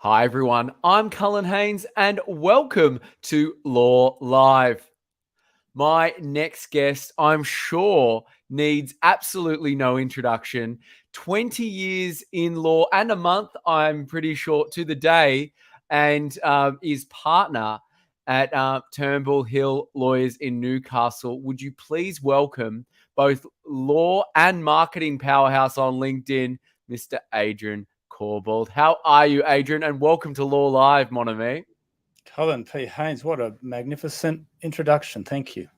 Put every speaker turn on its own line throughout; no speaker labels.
Hi, everyone. I'm Cullen Haynes, and welcome to Law Live. My next guest, I'm sure, needs absolutely no introduction. 20 years in law and a month, I'm pretty sure, to the day, and is partner at Turnbull Hill Lawyers in Newcastle. Would you please welcome both law and marketing powerhouse on LinkedIn, Mr. Adrian Corbould? How are you, Adrian? And welcome to Law Live, mon ami.
Cullen P. Haynes, what a magnificent introduction. Thank you.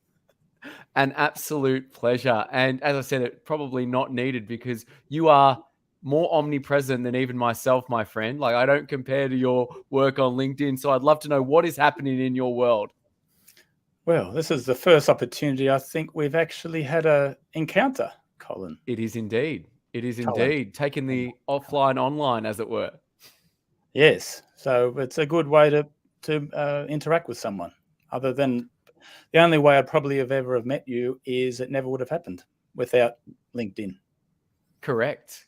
An absolute pleasure. And as I said, it probably not needed because you are more omnipresent than even myself, my friend. Like, I don't compare to your work on LinkedIn. So I'd love to know what is happening in your world.
Well, this is the first opportunity I think we've actually had a encounter, Colin.
It is indeed. It is
Cullen.
indeed. Taking the offline online, as it were.
Yes. So it's a good way to interact with someone. Other than the only way I'd probably have ever have met you is it never would have happened without LinkedIn.
Correct.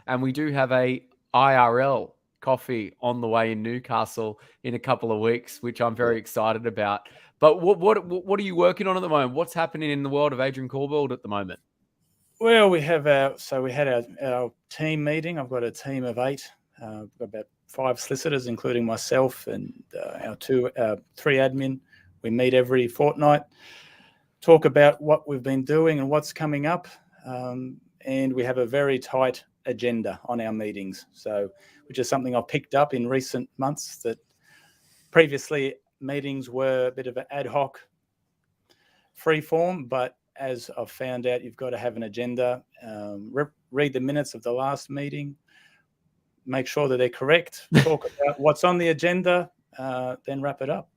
And we do have a IRL coffee on the way in Newcastle in a couple of weeks, which I'm very excited about. But what are you working on at the moment? What's happening in the world of Adrian Corbould at the moment?
Well, we had our team meeting. I've got a team of 8, about 5 solicitors, including myself and our 3 admin. We meet every fortnight, talk about what we've been doing and what's coming up, and we have a very tight agenda on our meetings. So, which is something I've picked up in recent months. That previously meetings were a bit of an ad hoc, free form, but as I've found out, you've got to have an agenda, read the minutes of the last meeting, make sure that they're correct, talk about what's on the agenda, then wrap it up.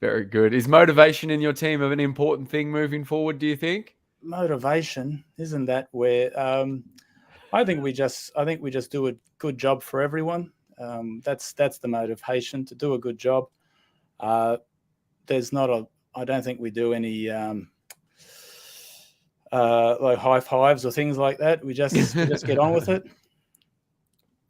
Very good. Is motivation in your team an important thing moving forward, do you think?
Motivation, isn't that where I think we just do a good job for everyone. That's the motivation, to do a good job. I don't think we do any like high fives or things like that. We just get on with it.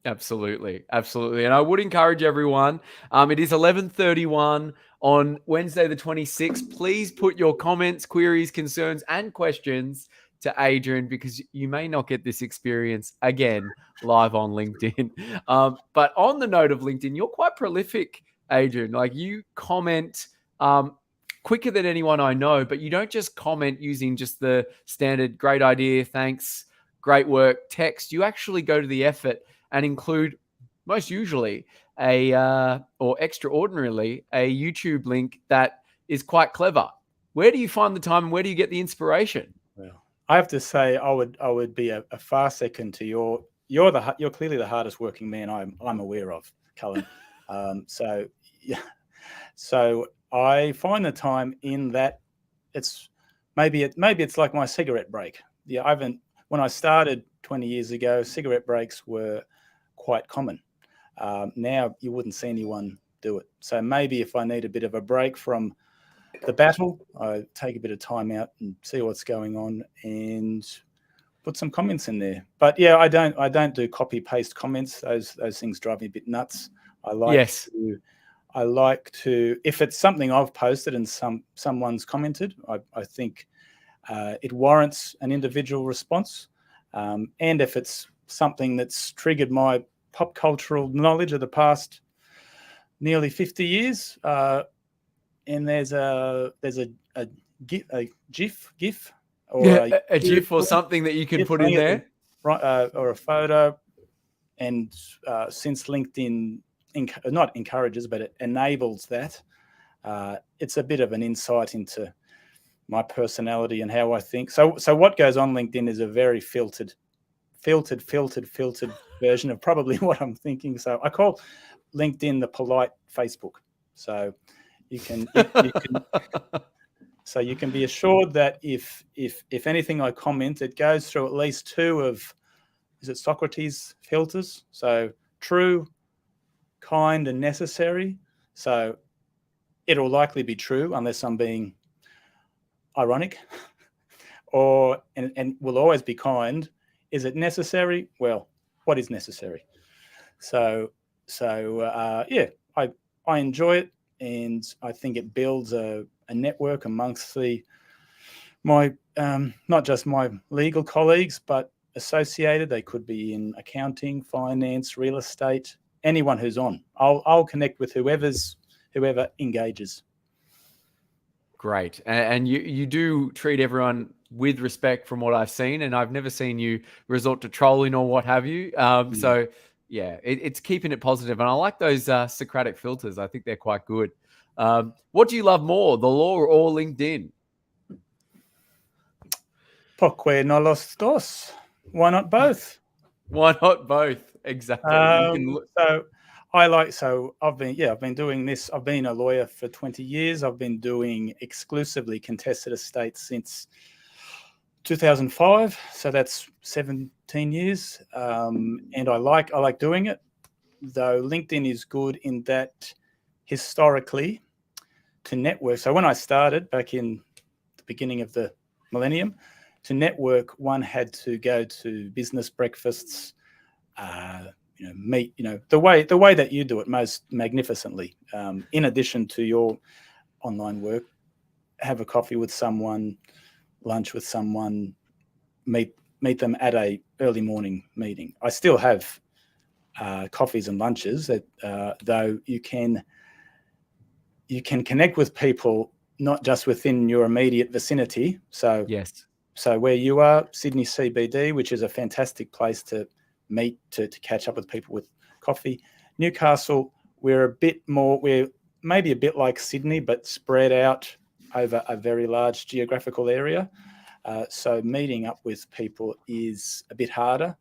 Absolutely. And I would encourage everyone. It is 11:31 on Wednesday, the 26th. Please put your comments, queries, concerns, and questions to Adrian, because you may not get this experience again live on LinkedIn. But on the note of LinkedIn, you're quite prolific, Adrian. Like, you comment quicker than anyone I know, but you don't just comment using just the standard "great idea, thanks, great work" text. You actually go to the effort and include, most usually, or extraordinarily, a YouTube link that is quite clever. Where do you find the time and where do you get the inspiration?
Well, I have to say, I would be a far second to you're clearly the hardest working man I'm aware of, Cullen. So yeah, so I find the time in that it's maybe it's like my cigarette break. Yeah, when I started 20 years ago, cigarette breaks were quite common. Now you wouldn't see anyone do it. So maybe if I need a bit of a break from the battle, I take a bit of time out and see what's going on and put some comments in there. But yeah, I don't do copy paste comments. Those things drive me a bit nuts. I like to, if it's something I've posted and someone's commented, I think it warrants an individual response. And if it's something that's triggered my pop cultural knowledge of the past nearly 50 years, and there's a GIF or
a GIF or something that you can put in there,
right? Or a photo. And since LinkedIn not encourages, but it enables that, it's a bit of an insight into my personality and how I think. So what goes on LinkedIn is a very filtered version of probably what I'm thinking. So I call LinkedIn the polite Facebook. So you can so you can be assured that if anything I comment, it goes through at least 2 of, is it Socrates filters? So true, kind, and necessary. So it'll likely be true unless I'm being ironic, and will always be kind. Is it necessary? Well, what is necessary? So yeah, I enjoy it, and I think it builds a network amongst my not just my legal colleagues, but associated. They could be in accounting, finance, real estate, anyone who's on. I'll connect with whoever engages.
Great. And you do treat everyone with respect from what I've seen, and I've never seen you resort to trolling or what have you. So yeah, it's keeping it positive. And I like those Socratic filters. I think they're quite good. What do you love more, the law or LinkedIn?
Porque no los dos? Why not both?
Why not both? Exactly.
I've been doing this. I've been a lawyer for 20 years. I've been doing exclusively contested estates since 2005. So that's 17 years. And I like doing it, though LinkedIn is good in that historically to network. So when I started back in the beginning of the millennium, to network, one had to go to business breakfasts, meet, the way that you do it most magnificently. In addition to your online work, have a coffee with someone, lunch with someone, meet them at a early morning meeting. I still have coffees and lunches that, though you can connect with people not just within your immediate vicinity. So
yes.
So where you are, Sydney CBD, which is a fantastic place to meet, to catch up with people with coffee. Newcastle, we're maybe a bit like Sydney, but spread out over a very large geographical area. So meeting up with people is a bit harder.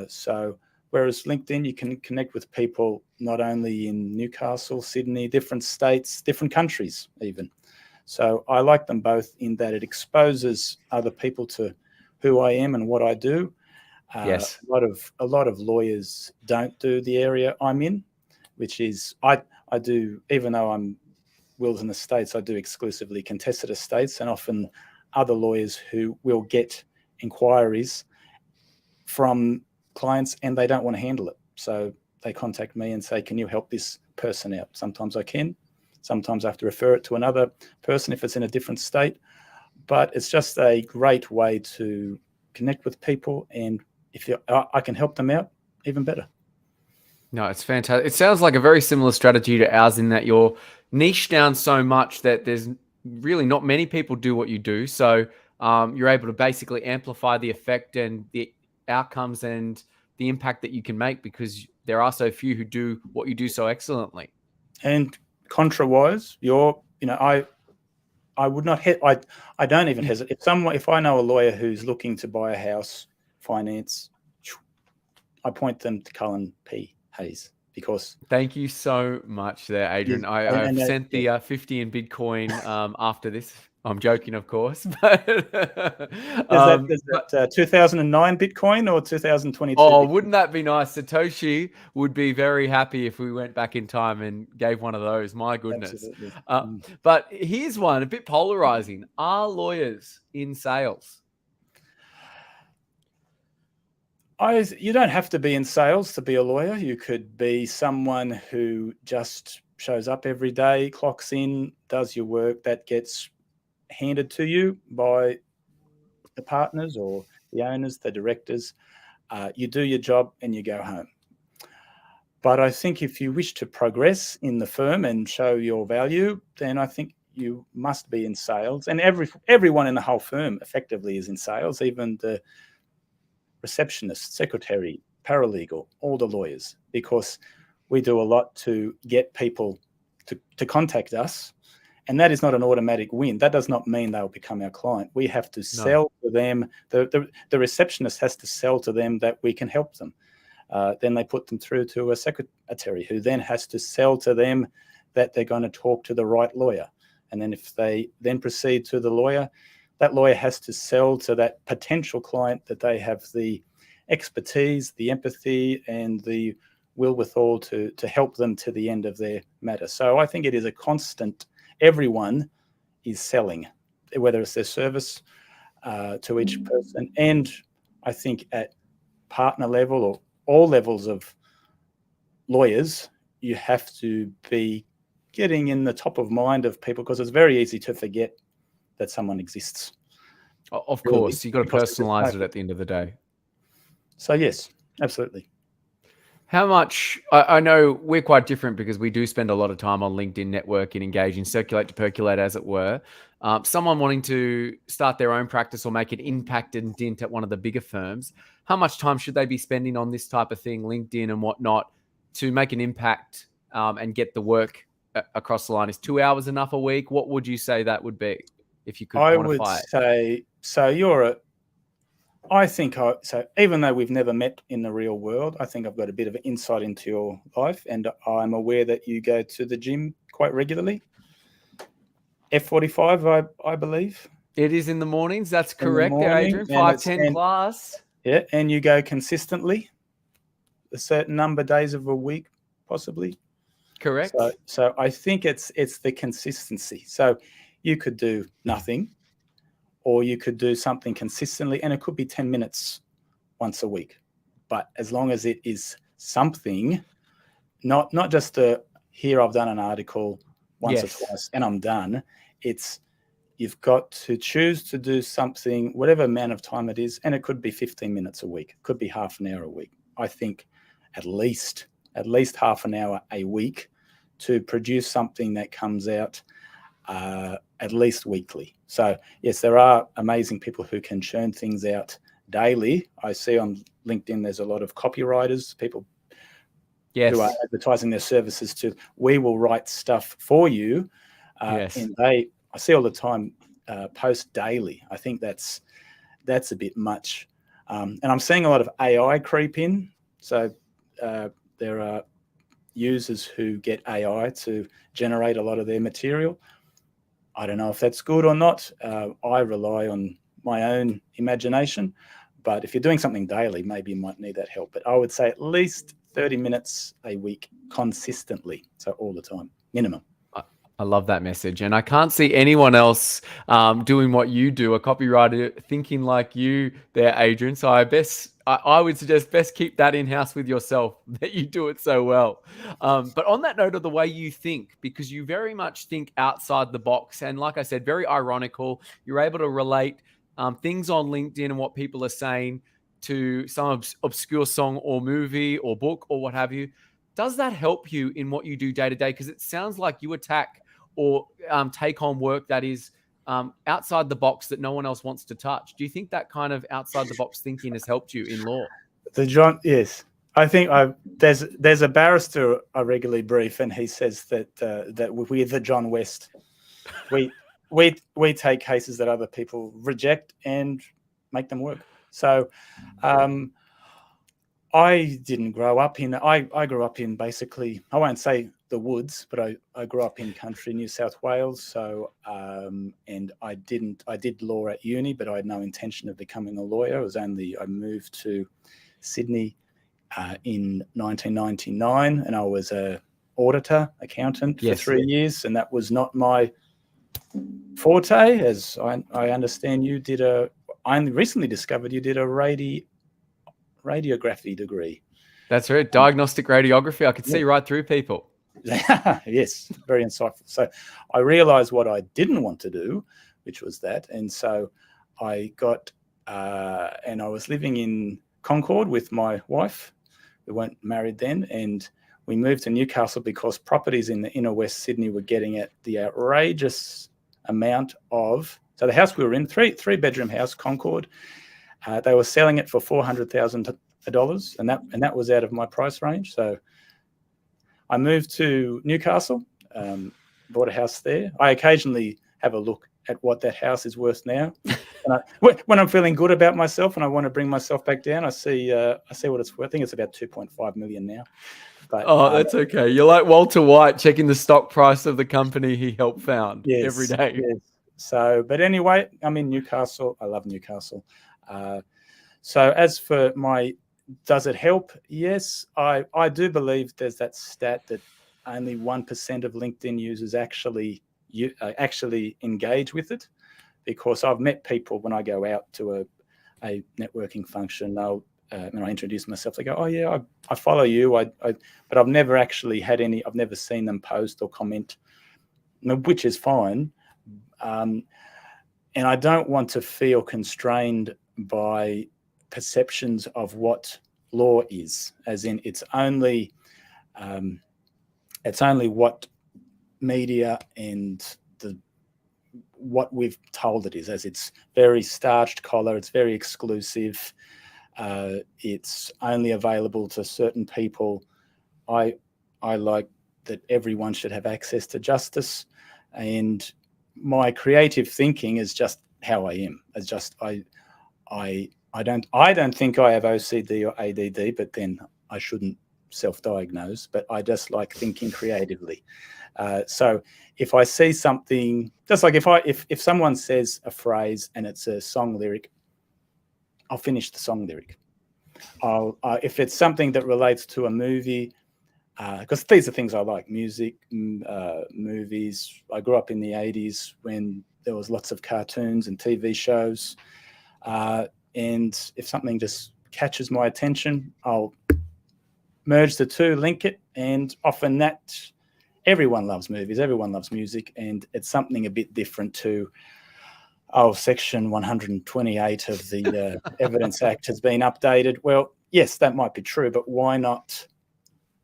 So whereas LinkedIn, you can connect with people not only in Newcastle, Sydney, different states, different countries even. So I like them both in that it exposes other people to who I am and what I do.
Yes.
A lot of lawyers don't do the area I'm in, which is I do, even though I'm wills and estates, I do exclusively contested estates, and often other lawyers who will get inquiries from clients and they don't want to handle it. So they contact me and say, can you help this person out? Sometimes I can. Sometimes I have to refer it to another person if it's in a different state. But it's just a great way to connect with people. And if I can help them out, even better.
No, it's fantastic. It sounds like a very similar strategy to ours in that you're niche down so much that there's really not many people do what you do. So you're able to basically amplify the effect and the outcomes and the impact that you can make because there are so few who do what you do so excellently.
And contra-wise, I would not. I don't even hesitate. If I know a lawyer who's looking to buy a house, finance, I point them to Cullen P. Hayes because.
Thank you so much, there, Adrian. I've sent the 50 in Bitcoin after this. I'm joking, of course. But
is that 2009 Bitcoin or 2022?
Oh,
Bitcoin?
wouldn't that be nice? Satoshi would be very happy if we went back in time and gave one of those. My goodness. But here's one, a bit polarizing. Are lawyers in sales?
You don't have to be in sales to be a lawyer. You could be someone who just shows up every day, clocks in, does your work that gets handed to you by the partners or the owners, the directors. You do your job and you go home. But I think if you wish to progress in the firm and show your value, then I think you must be in sales. And everyone in the whole firm effectively is in sales, even the receptionist, secretary, paralegal, all the lawyers, because we do a lot to get people to contact us. And that is not an automatic win. That does not mean they'll become our client. We have to sell to them. The receptionist has to sell to them that we can help them. Then they put them through to a secretary who then has to sell to them that they're going to talk to the right lawyer. And then if they then proceed to the lawyer, that lawyer has to sell to that potential client that they have the expertise, the empathy, and the wherewithal to help them to the end of their matter. So I think it is a constant. Everyone is selling, whether it's their service to each person. And I think at partner level or all levels of lawyers, you have to be getting in the top of mind of people, because it's very easy to forget that someone exists.
Of
Really,
course, you've got to
because it's
personalize it at the end of the day.
So yes, absolutely.
How much, I know we're quite different because we do spend a lot of time on LinkedIn networking, engaging, circulate to percolate, as it were. Someone wanting to start their own practice or make an impact and dent at one of the bigger firms, how much time should they be spending on this type of thing, LinkedIn and whatnot, to make an impact and get the work across the line? Is 2 hours enough a week? What would you say that would be if you could
I
quantify
would
it?
say, so even though we've never met in the real world, I think I've got a bit of an insight into your life, and I'm aware that you go to the gym quite regularly. F45, I believe.
It is in the mornings. That's
In the
correct there,
morning,
Adrian.
and
5:10 class.
Yeah, and you go consistently a certain number of days of a week, possibly.
Correct.
So I think it's the consistency. So you could do nothing, or you could do something consistently, and it could be 10 minutes once a week. But as long as it is something, not just here I've done an article once or twice and I'm done. It's you've got to choose to do something, whatever amount of time it is, and it could be 15 minutes a week, it could be half an hour a week. I think at least half an hour a week to produce something that comes out at least weekly. So yes, there are amazing people who can churn things out daily. I see on LinkedIn there's a lot of copywriters, people who are advertising their services to, we will write stuff for you. And I see all the time post daily. I think that's a bit much. And I'm seeing a lot of AI creep in. So there are users who get AI to generate a lot of their material. I don't know if that's good or not. I rely on my own imagination. But if you're doing something daily, maybe you might need that help. But I would say at least 30 minutes a week consistently. So all the time, minimum.
I love that message. And I can't see anyone else doing what you do, a copywriter thinking like you there, Adrian. So I would suggest best keep that in-house with yourself, that you do it so well. But on that note of the way you think, because you very much think outside the box. And like I said, very ironical. You're able to relate things on LinkedIn and what people are saying to some obscure song or movie or book or what have you. Does that help you in what you do day to day? Because it sounds like you attack or take on work that is outside the box that no one else wants to touch. Do you think that kind of outside the box thinking has helped you in law?
Yes. I think there's a barrister I regularly brief, and he says that we're the John West. We take cases that other people reject and make them work. So I didn't grow up in, I grew up in basically, I won't say the woods, but I grew up in country New South Wales. So, and I did law at uni, but I had no intention of becoming a lawyer. I moved to Sydney in 1999, and I was a auditor, accountant for 3 years. And that was not my forte, as I understand I recently discovered you did a radiography degree.
That's right. Diagnostic radiography. I could see right through people.
Yes, very insightful. So I realized what I didn't want to do, which was that. And so I got, and I was living in Concord with my wife. We weren't married then. And we moved to Newcastle because properties in the inner West Sydney were getting at the outrageous amount of, so the house we were in, three bedroom house, Concord, they were selling it for $400,000, and that was out of my price range. So I moved to Newcastle, bought a house there. I occasionally have a look at what that house is worth now. And when I'm feeling good about myself and I want to bring myself back down, I see what it's worth. I think it's about 2.5 million now. But,
that's okay. You're like Walter White checking the stock price of the company he helped found every day.
Yes. So, but anyway, I'm in Newcastle. I love Newcastle. So as for does it help? Yes, I do believe there's that stat that only 1% of LinkedIn users actually engage with it, because I've met people when I go out to a networking function, they'll when I introduce myself, they go, "Oh yeah, I follow you." But I've never actually had any. I've never seen them post or comment, which is fine. And I don't want to feel constrained by perceptions of what law is, as in it's only what media and what we've told it is, as it's very starched collar, it's very exclusive, it's only available to certain people. I like that everyone should have access to justice, and my creative thinking is just how I am. It's just I don't think I have OCD or ADD, but then I shouldn't self-diagnose. But I just like thinking creatively. So if I see something, just like if someone says a phrase and it's a song lyric, I'll finish the song lyric. If it's something that relates to a movie, because these are things I like: music, movies. I grew up in the 80s when there was lots of cartoons and TV shows. And if something just catches my attention, I'll merge the two, link it, and often everyone loves movies, everyone loves music, and it's something a bit different to, Section 128 of the Evidence Act has been updated. Well, yes, that might be true, but why not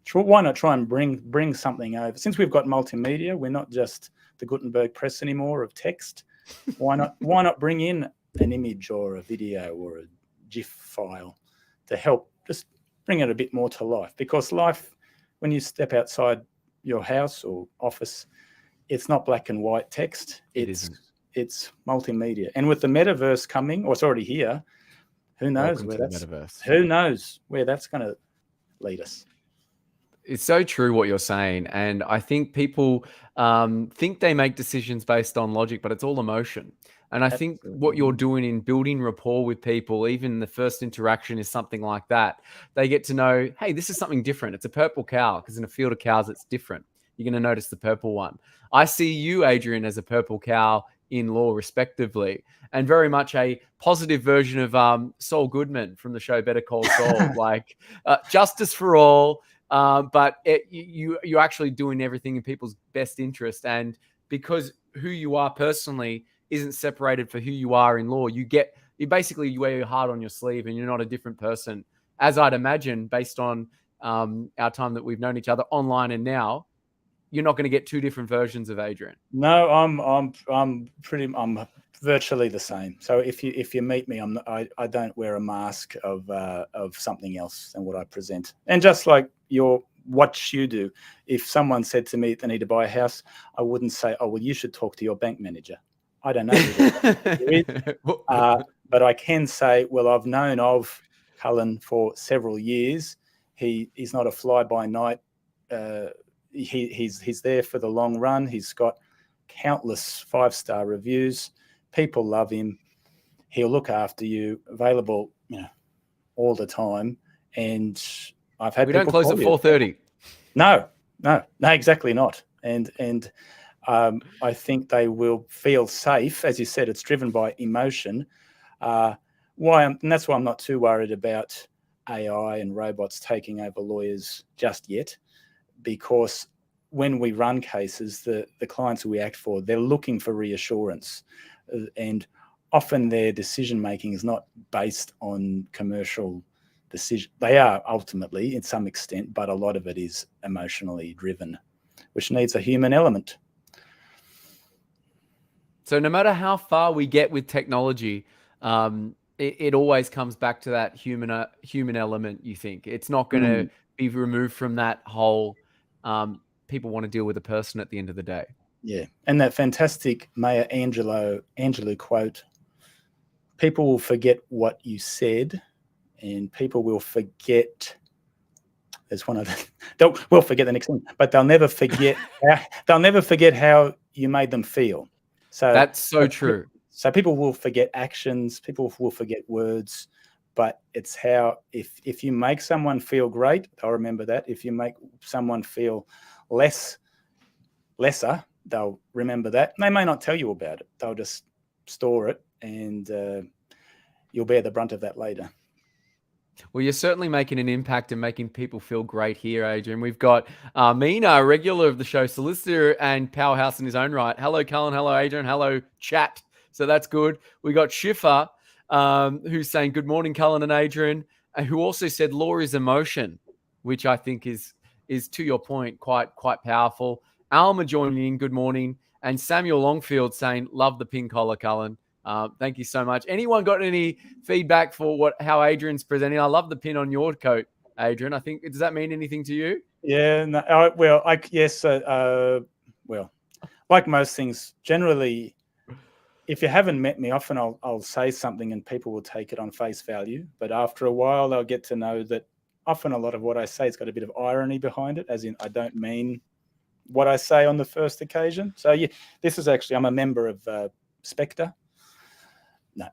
try and bring something over? Since we've got multimedia, we're not just the Gutenberg press anymore of text. Why not bring in an image or a video or a GIF file to help just bring it a bit more to life? Because life, when you step outside your house or office, it's not black and white text. It's multimedia. And with the metaverse coming, or it's already here, who knows where that's going to lead us.
It's so true what you're saying. And I think people think they make decisions based on logic, but it's all emotion. And I think what you're doing in building rapport with people, even the first interaction is something like that. They get to know, hey, this is something different. It's a purple cow, because in a field of cows, it's different. You're going to notice the purple one. I see you, Adrian, as a purple cow in law, respectively, and very much a positive version of Saul Goodman from the show Better Call Saul, like justice for all. But you're actually doing everything in people's best interest. And because who you are personally isn't separated for who you are in law, you basically wear your heart on your sleeve, and you're not a different person, as I'd imagine, based on our time that we've known each other online and now. You're not going to get two different versions of Adrian.
No, I'm virtually the same. So if you meet me, I don't wear a mask of something else than what I present. And just like what you do, if someone said to me they need to buy a house, I wouldn't say, "Oh, well, you should talk to your bank manager." I don't know who that is. But I can say, well, I've known of Cullen for several years. He's not a fly-by-night. He's there for the long run. He's got countless 5-star reviews. People love him. He'll look after you. Available, all the time. And I've had.
We don't close at 4:30.
No, exactly not. And I think they will feel safe. As you said, it's driven by emotion. And that's why I'm not too worried about AI and robots taking over lawyers just yet, because when we run cases, the clients we act for, they're looking for reassurance, and often their decision making is not based on commercial decision. They are ultimately, in some extent, but a lot of it is emotionally driven, which needs a human element.
So no matter how far we get with technology, it always comes back to that human element. You think it's not going to be removed from that whole. People want to deal with a person at the end of the day.
Yeah, and that fantastic Maya Angelou quote: "People will forget what you said, and people will forget." There's one of them. We'll forget the next thing, but they'll never forget. How you made them feel. So
that's so true.
So people will forget actions. People will forget words, but it's how if you make someone feel great, they'll remember that. If you make someone feel lesser, they'll remember that. And they may not tell you about it. They'll just store it, and you'll bear the brunt of that later.
Well, you're certainly making an impact and making people feel great here, Adrian. We've got Mina, a regular of the show, solicitor and powerhouse in his own right. Hello, Cullen. Hello, Adrian. Hello, chat. So that's good. We got Schiffer, who's saying, good morning, Cullen and Adrian, who also said law is emotion, which I think is to your point, quite powerful. Alma joining in, good morning. And Samuel Longfield saying, love the pin collar, Cullen. Thank you so much. Anyone got any feedback for how Adrian's presenting? I love the pin on your coat, Adrian. I think, does that mean anything to you?
Yeah, no, yes. Well, like most things, generally, if you haven't met me, often I'll say something and people will take it on face value. But after a while, they'll get to know that often a lot of what I say has got a bit of irony behind it, as in I don't mean what I say on the first occasion. So yeah, this is actually, I'm a member of Spectre. No,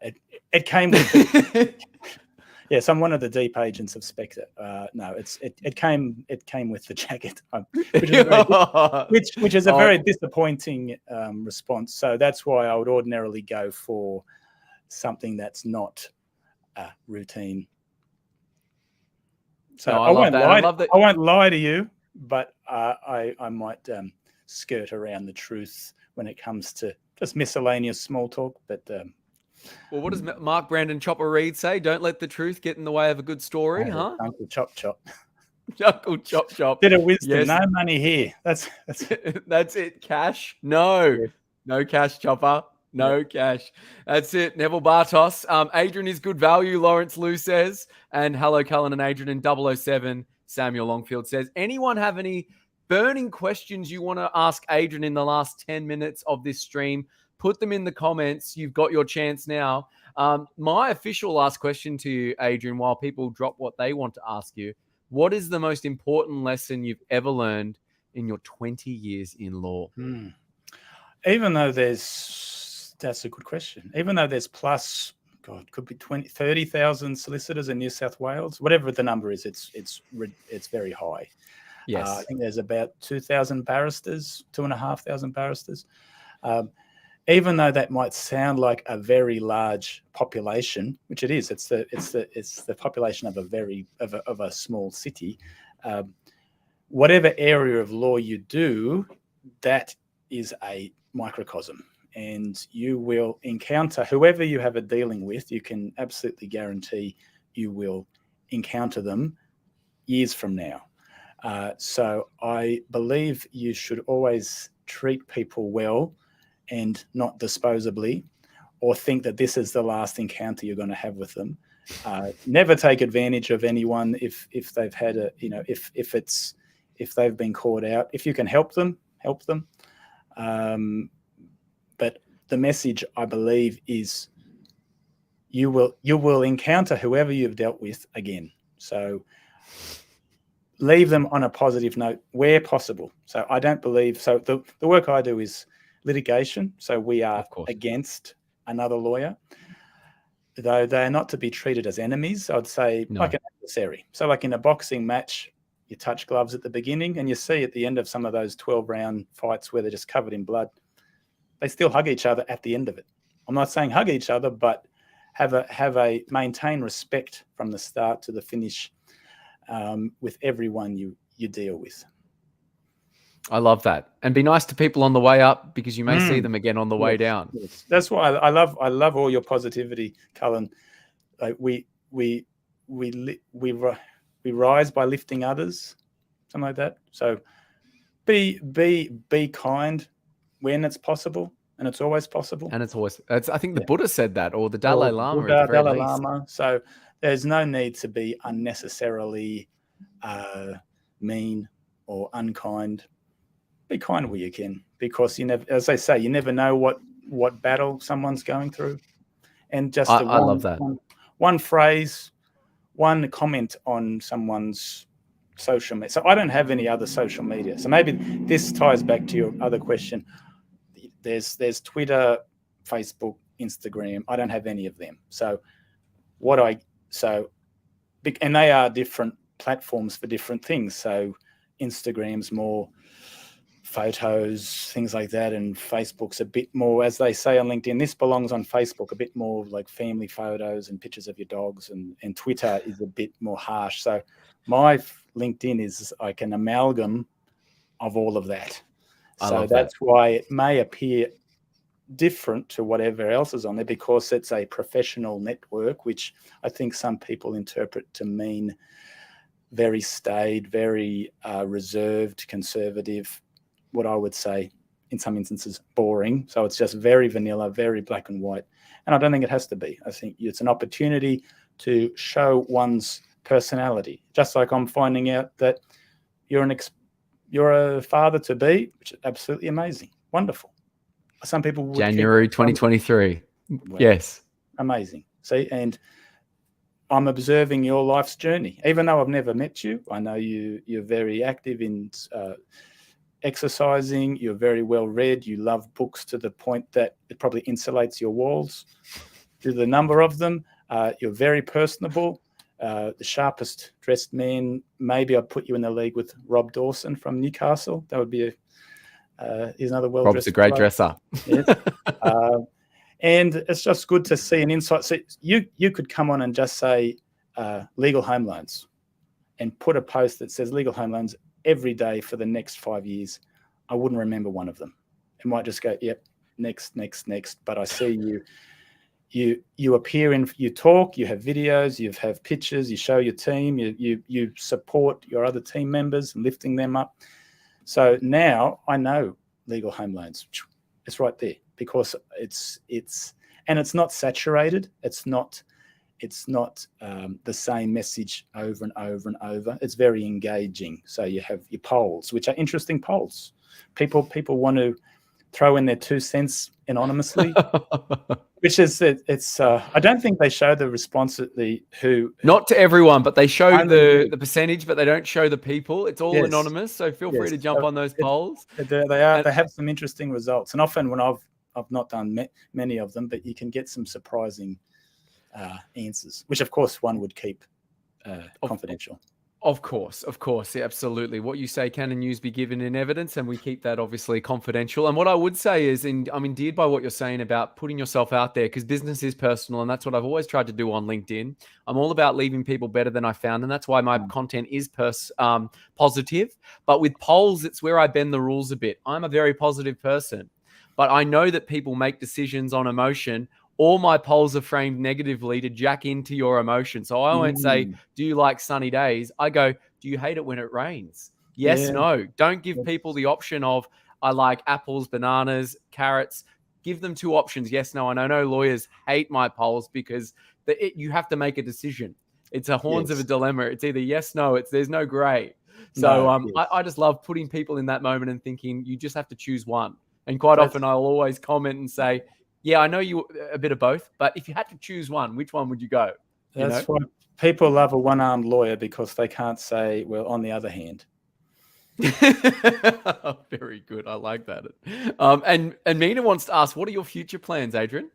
it came with yes, I'm one of the deep agents of Spectre. No, it came with the jacket, which is a very disappointing response. So that's why I would ordinarily go for something that's not routine. So
no,
I won't lie.
I
won't lie to you, but I might skirt around the truth when it comes to just miscellaneous small talk. But
well, what does Mark Brandon Chopper Reed say? Don't let the truth get in the way of a good story, huh?
Uncle Chop Chop.
Uncle Chop Chop.
Bit of wisdom.
Yes.
No money here. That's
that's it. Cash? No. Yeah. No cash, Chopper. No cash. That's it. Neville Bartos. Adrian is good value, Lawrence Liu says. And hello, Cullen and Adrian in 007. Samuel Longfield says, anyone have any burning questions you want to ask Adrian in the last 10 minutes of this stream? Put them in the comments. You've got your chance now. My official last question to you, Adrian, while people drop what they want to ask you, what is the most important lesson you've ever learned in your 20 years in law?
Even though that's a good question. Even though there's plus, God, could be 30,000 solicitors in New South Wales, whatever the number is, it's very high.
Yes.
I think there's about 2,000 barristers, 2,500 barristers. Even though that might sound like a very large population, which it is, it's the population of a small city. Whatever area of law you do, that is a microcosm, and you will encounter whoever you have a dealing with. You can absolutely guarantee you will encounter them years from now. So I believe you should always treat people well and not disposably, or think that this is the last encounter you're going to have with them. Never take advantage of anyone if they've had if they've been caught out. If you can help them, help them. But the message, I believe, is you will encounter whoever you've dealt with again. So leave them on a positive note where possible. So I don't believe, so the work I do is litigation. So we are against another lawyer, though they are not to be treated as enemies. I'd say like an adversary. So like in a boxing match, you touch gloves at the beginning, and you see at the end of some of those 12-round fights where they're just covered in blood, they still hug each other at the end of it. I'm not saying hug each other, but maintain respect from the start to the finish with everyone you deal with.
I love that. And be nice to people on the way up, because you may see them again on the way down.
Yes. That's why I love all your positivity, Cullen. Like we rise by lifting others, something like that. So be kind when it's possible, and it's always possible.
And it's always, I think the Buddha said that, or the Dalai Lama.
Buddha, Dalai Lama. So there's no need to be unnecessarily mean or unkind. Be kind where you can, because you never, as they say, you never know what battle someone's going through. And just
I love that.
One phrase, one comment on someone's social media. So I don't have any other social media. So maybe this ties back to your other question. There's Twitter, Facebook, Instagram. I don't have any of them. And they are different platforms for different things. So Instagram's more photos, things like that, and Facebook's a bit more, as they say on LinkedIn, this belongs on Facebook, a bit more like family photos and pictures of your dogs, and Twitter is a bit more harsh. So my LinkedIn is like an amalgam of all of that. So that's why it may appear different to whatever else is on there, because it's a professional network, which I think some people interpret to mean very staid, very reserved, conservative, what I would say in some instances boring. So it's just very vanilla, very black and white. And I don't think it has to be. I think it's an opportunity to show one's personality. Just like I'm finding out that you're a father to be, which is absolutely amazing. Wonderful. Some people would
January 2023.
Well,
yes.
Amazing. See, and I'm observing your life's journey. Even though I've never met you, I know you're very active in exercising. You're very well read. You love books to the point that it probably insulates your walls to the number of them. You're very personable. The sharpest dressed man. Maybe I'd put you in the league with Rob Dawson from Newcastle. That would be he's another well-dressed.
Rob's a great dresser.
Yes. And it's just good to see an insight. So you could come on and just say legal home loans and put a post that says legal home loans every day for the next 5 years. I wouldn't remember one of them. It might just go, yep, next. But I see you appear in, you talk, you have videos, you have pictures, you show your team, you support your other team members, lifting them up. So now I know legal home loans. It's right there, because it's not saturated. It's not the same message over and over and over. It's very engaging. So you have your polls, which are interesting polls. People want to throw in their 2 cents anonymously, which is it's. I don't think they show the response at
not to everyone, but they show the percentage, but they don't show the people. It's all anonymous. So feel free to jump on those polls.
They have some interesting results, and often when I've not done many of them, but you can get some surprising answers, which of course one would keep confidential.
Of course, yeah, absolutely. What you say can and use be given in evidence, and we keep that obviously confidential. And what I would say is, I'm endeared by what you're saying about putting yourself out there, because business is personal, and that's what I've always tried to do on LinkedIn. I'm all about leaving people better than I found, and that's why my content is positive. But with polls, it's where I bend the rules a bit. I'm a very positive person, but I know that people make decisions on emotion. All my polls are framed negatively to jack into your emotion. So I won't say, do you like sunny days? I go, do you hate it when it rains? Yes, no. Don't give people the option of, I like apples, bananas, carrots. Give them 2 options, yes, no. And I know lawyers hate my polls because you have to make a decision. It's a horns of a dilemma. It's either yes, no. There's no gray. So I just love putting people in that moment and thinking you just have to choose one. And quite often I'll always comment and say, yeah, I know you a bit of both, but if you had to choose one, which one would you go?
That's why people love a one-armed lawyer, because they can't say, well, on the other hand.
Very good. I like that. And Mina wants to ask, what are your future plans, Adrian?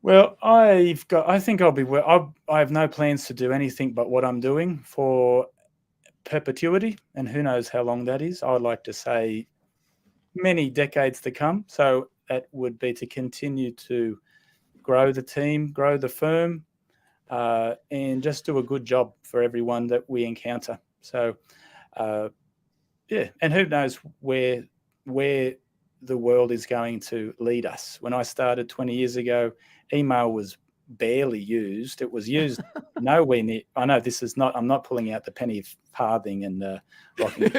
Well, I have no plans to do anything but what I'm doing for perpetuity, and who knows how long that is. I would like to say many decades to come. So that would be to continue to grow the team, grow the firm, and just do a good job for everyone that we encounter. So, and who knows where the world is going to lead us. When I started 20 years ago, email was barely used. It was used nowhere near. I know this is not. I'm not pulling out the penny farthing and rocking.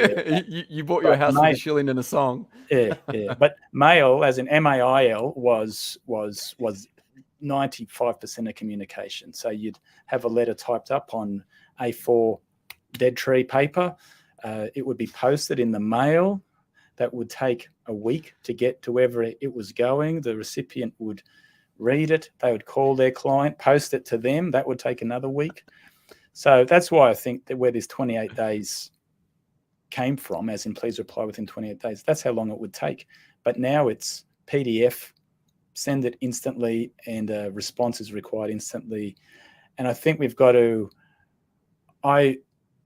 You bought your house with a shilling and a song.
Yeah. But mail, as in MAIL, was 95% of communication. So you'd have a letter typed up on A4 dead tree paper. It would be posted in the mail. That would take a week to get to wherever it was going. The recipient would read it. They would call their client, post it to them. That would take another week. So that's why I think that where this 28 days came from, as in please reply within 28 days, that's how long it would take. But now it's PDF, send it instantly, and a response is required instantly. And I think we've got to, I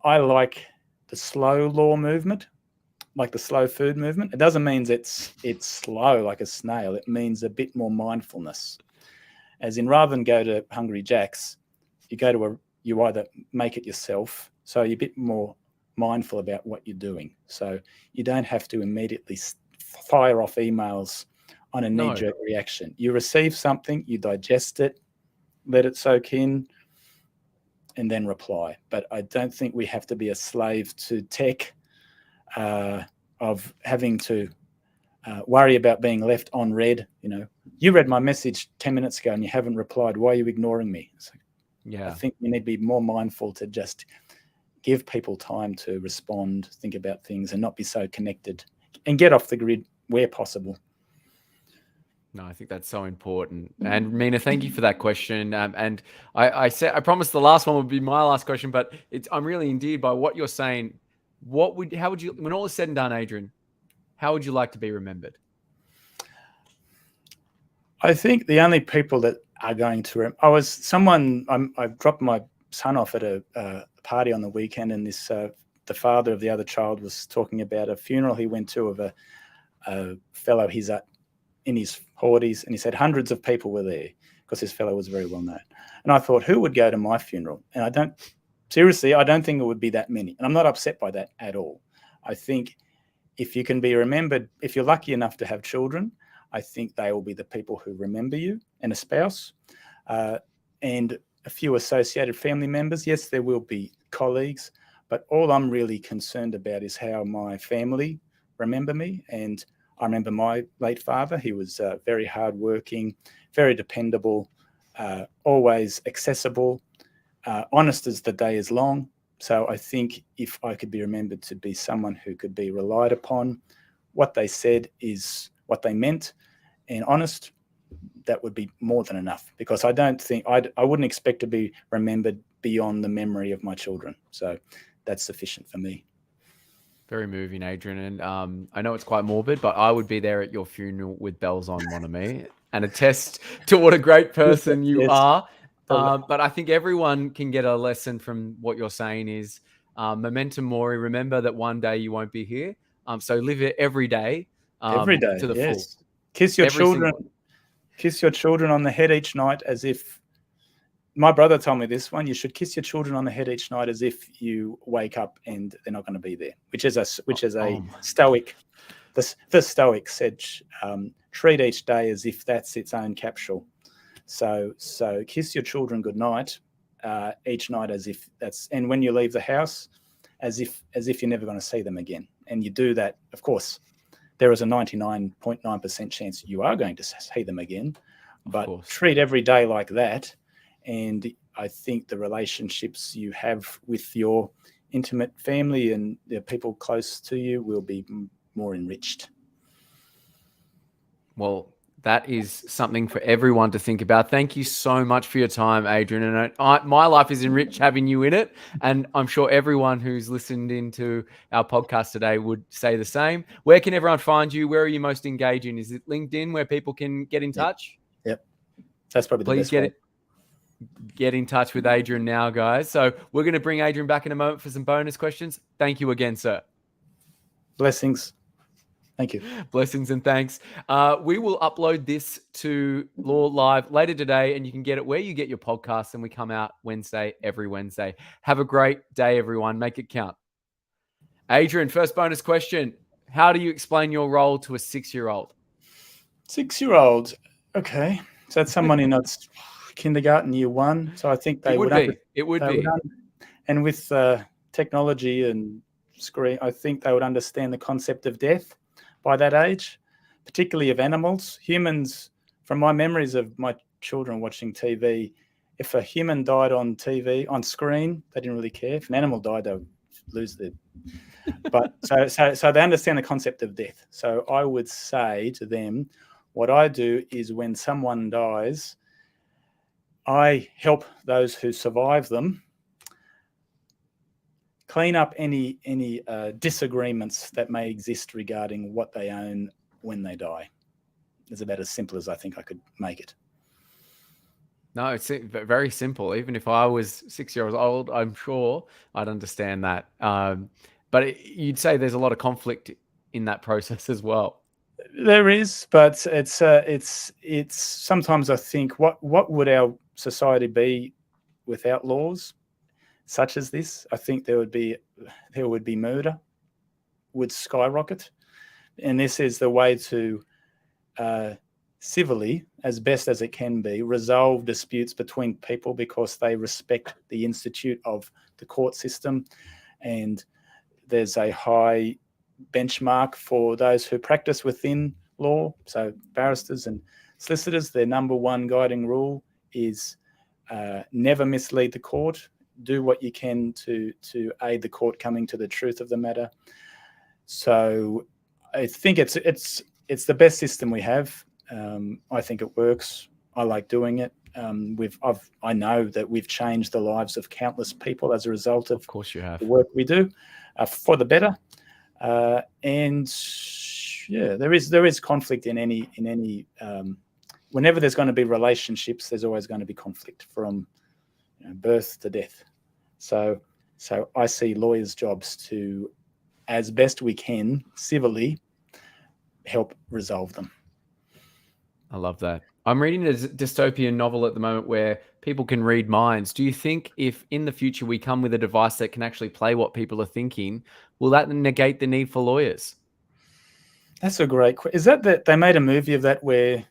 like the slow law movement. like the slow food movement. It doesn't mean it's slow like a snail. It means a bit more mindfulness. As in, rather than go to Hungry Jack's, you either make it yourself, so you're a bit more mindful about what you're doing. So you don't have to immediately fire off emails on a knee-jerk reaction. You receive something, you digest it, let it soak in, and then reply. But I don't think we have to be a slave to tech, of having to worry about being left on read. You read my message 10 minutes ago and you haven't replied. Why are you ignoring me? I think we need to be more mindful to just give people time to respond, think about things, and not be so connected, and get off the grid where possible.
No, I think that's so important. And Mina, thank you for that question. And I promised the last one would be my last question, but I'm really endeared by what you're saying. How would you, when all is said and done, Adrian, how would you like to be remembered?
I think the only people that are going to, I dropped my son off at a party on the weekend, and the father of the other child was talking about a funeral he went to of a fellow he's in his 40s, and he said hundreds of people were there because this fellow was very well known. And I thought, who would go to my funeral? And I don't think it would be that many. And I'm not upset by that at all. I think if you can be remembered, if you're lucky enough to have children, I think they will be the people who remember you, and a spouse, and a few associated family members. Yes, there will be colleagues, but all I'm really concerned about is how my family remember me. And I remember my late father. He was very hardworking, very dependable, always accessible, honest as the day is long. So I think if I could be remembered to be someone who could be relied upon, what they said is what they meant, and honest, that would be more than enough, because I don't think I wouldn't expect to be remembered beyond the memory of my children. So that's sufficient for me.
Very moving, Adrian. And I know it's quite morbid, but I would be there at your funeral with bells on, mon ami, and attest to what a great person you are. But I think everyone can get a lesson from what you're saying is memento mori. Remember that one day you won't be here. So live it every day.
Every day,
to the
yes.
full.
Kiss your children. Kiss your children on the head each night, as if. My brother told me this one. You should kiss your children on the head each night as if you wake up and they're not going to be there. Which is a Stoic. The Stoic said, treat each day as if that's its own capsule. So kiss your children good night each night as if that's, and when you leave the house, as if you're never going to see them again. And you do that, of course. There is a 99.9% chance you are going to see them again, but treat every day like that. And I think the relationships you have with your intimate family and the people close to you will be more enriched.
Well, that is something for everyone to think about. Thank you so much for your time, Adrian. And my life is enriched having you in it. And I'm sure everyone who's listened into our podcast today would say the same. Where can everyone find you? Where are you most engaging? Is it LinkedIn where people can get in touch?
Yep. That's probably the best way.
Get in touch with Adrian now, guys. So we're going to bring Adrian back in a moment for some bonus questions. Thank you again, sir.
Blessings. Thank you.
Blessings and thanks. We will upload this to Law Live later today, and you can get it where you get your podcasts, and we come out every Wednesday. Have a great day, everyone. Make it count. Adrian, first bonus question. How do you explain your role to a 6-year-old?
6-year-old. Okay. So that's someone in kindergarten, year 1. So I think they would be. It would be. And with technology and screen, I think they would understand the concept of death by that age, particularly of animals. Humans, from my memories of my children watching TV, if a human died on TV, on screen, they didn't really care. If an animal died, they would lose their... But so they understand the concept of death. So I would say to them, what I do is when someone dies, I help those who survive them clean up any disagreements that may exist regarding what they own when they die. It's about as simple as I think I could make it.
No, it's very simple. Even if I was 6 years old, I'm sure I'd understand that. But you'd say there's a lot of conflict in that process as well.
There is, but it's sometimes I think what would our society be without laws such as this? I think there would be murder would skyrocket, and this is the way to civilly, as best as it can be, resolve disputes between people because they respect the institute of the court system, and there's a high benchmark for those who practice within law. So barristers and solicitors, their number one guiding rule is never mislead the court. Do what you can to aid the court coming to the truth of the matter. So I think it's the best system we have. I think it works. I like doing it. I know that we've changed the lives of countless people as a result of
course you have,
the work we do for the better. And yeah, there is conflict in any whenever there's going to be relationships, there's always going to be conflict from birth to death. So I see lawyers' jobs to, as best we can, civilly help resolve them.
I love that. I'm reading a dystopian novel at the moment where people can read minds. Do you think if in the future we come with a device that can actually play what people are thinking, will that negate the need for lawyers?
That's a great question. Is that they made a movie of that where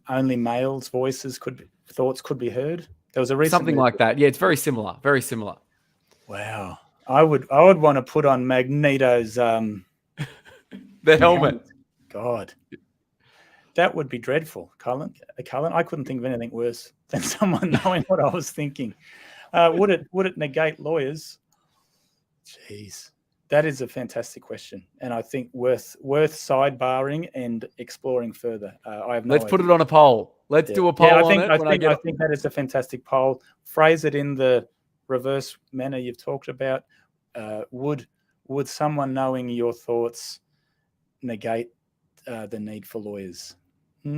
only males' thoughts could be heard? There was a recent
something
movie
like that. Yeah, it's very similar. Very similar.
Wow. I would want to put on Magneto's
the helmet.
God. That would be dreadful, Cullen. I couldn't think of anything worse than someone knowing what I was thinking. Would it negate lawyers? Jeez, that is a fantastic question, and I think worth sidebarring and exploring further.
Let's put it on a poll. Let's do a poll on it.
I think that is a fantastic poll. Phrase it in the reverse manner you've talked about. Would someone knowing your thoughts negate the need for lawyers? I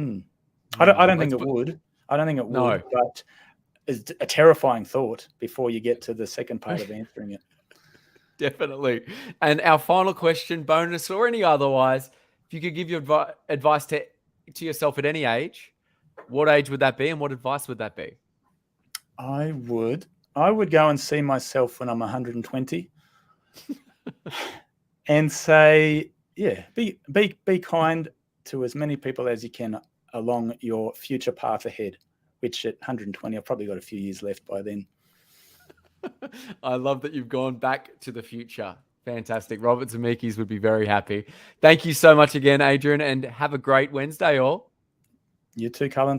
don't think it would. I don't think it would, but it's a terrifying thought before you get to the second part of answering it.
Definitely. And our final question, bonus or any otherwise, if you could give your advice to yourself at any age, what age would that be and what advice would that be?
I would go and see myself when I'm 120 and say, yeah, be kind to as many people as you can along your future path ahead, which at 120, I've probably got a few years left by then.
I love that you've gone back to the future. Fantastic. Robert Zemeckis would be very happy. Thank you so much again, Adrian, and have a great Wednesday, all.
You too, Cullen.